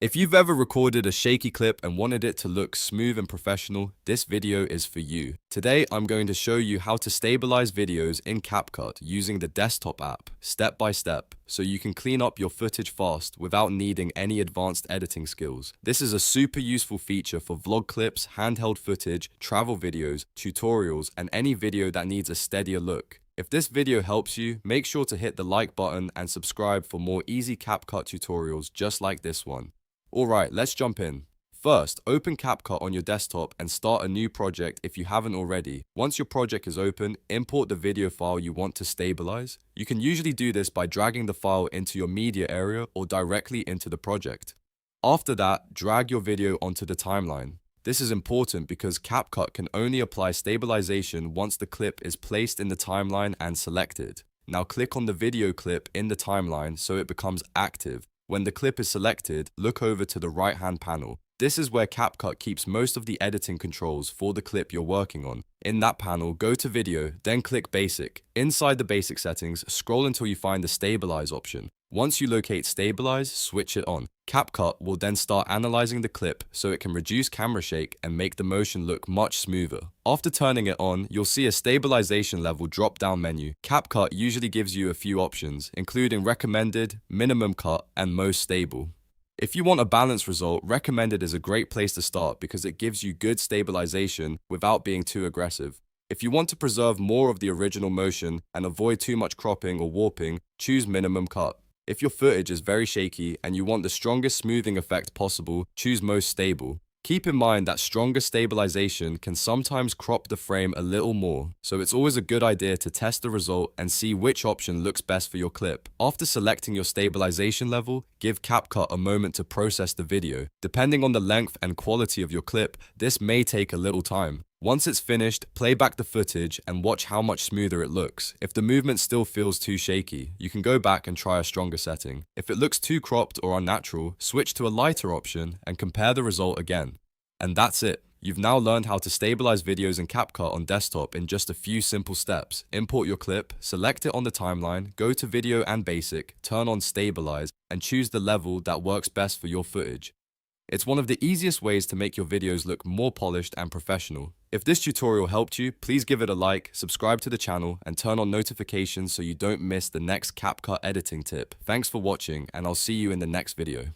If you've ever recorded a shaky clip and wanted it to look smooth and professional, this video is for you. Today, I'm going to show you how to stabilize videos in CapCut using the desktop app, step by step, so you can clean up your footage fast without needing any advanced editing skills. This is a super useful feature for vlog clips, handheld footage, travel videos, tutorials, and any video that needs a steadier look. If this video helps you, make sure to hit the like button and subscribe for more easy CapCut tutorials just like this one. Alright, let's jump in. First, open CapCut on your desktop and start a new project if you haven't already. Once your project is open, import the video file you want to stabilize. You can usually do this by dragging the file into your media area or directly into the project. After that, drag your video onto the timeline. This is important because CapCut can only apply stabilization once the clip is placed in the timeline and selected. Now click on the video clip in the timeline so it becomes active. When the clip is selected, look over to the right-hand panel. This is where CapCut keeps most of the editing controls for the clip you're working on. In that panel, go to Video, then click Basic. Inside the Basic settings, scroll until you find the Stabilize option. Once you locate Stabilize, switch it on. CapCut will then start analyzing the clip so it can reduce camera shake and make the motion look much smoother. After turning it on, you'll see a stabilization level drop-down menu. CapCut usually gives you a few options, including Recommended, Minimum Cut, and Most Stable. If you want a balanced result, Recommended is a great place to start because it gives you good stabilization without being too aggressive. If you want to preserve more of the original motion and avoid too much cropping or warping, choose Minimum Cut. If your footage is very shaky and you want the strongest smoothing effect possible, choose Most Stable. Keep in mind that stronger stabilization can sometimes crop the frame a little more, so it's always a good idea to test the result and see which option looks best for your clip. After selecting your stabilization level, give CapCut a moment to process the video. Depending on the length and quality of your clip, this may take a little time. Once it's finished, play back the footage and watch how much smoother it looks. If the movement still feels too shaky, you can go back and try a stronger setting. If it looks too cropped or unnatural, switch to a lighter option and compare the result again. And that's it. You've now learned how to stabilize videos in CapCut on desktop in just a few simple steps. Import your clip, select it on the timeline, go to Video and Basic, turn on Stabilize, and choose the level that works best for your footage. It's one of the easiest ways to make your videos look more polished and professional. If this tutorial helped you, please give it a like, subscribe to the channel, and turn on notifications so you don't miss the next CapCut editing tip. Thanks for watching, and I'll see you in the next video.